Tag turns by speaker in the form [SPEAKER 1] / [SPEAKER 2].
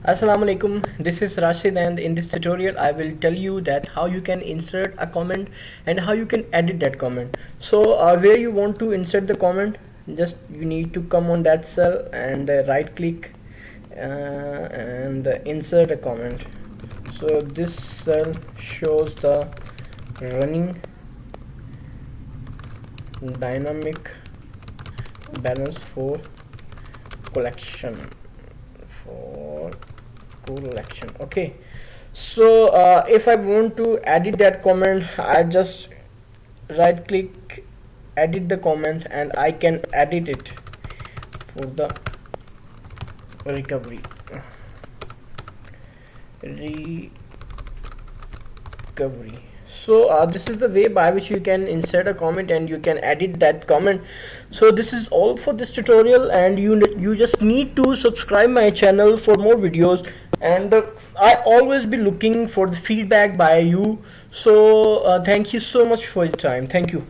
[SPEAKER 1] Assalamu alaikum, this is Rashid, and in this tutorial I will tell you that how you can insert a comment and how you can edit that comment. So where you want to insert the comment, just you need to come on that cell and right click and insert a comment. So this cell shows the running dynamic balance for collection okay. So if I want to edit that comment, I just right click, edit the comment, and I can edit it for the recovery. So this is the way by which you can insert a comment and you can edit that comment. So this is all for this tutorial, and you just need to subscribe my channel for more videos, and I always be looking for the feedback by you. So thank you so much for your time. Thank you.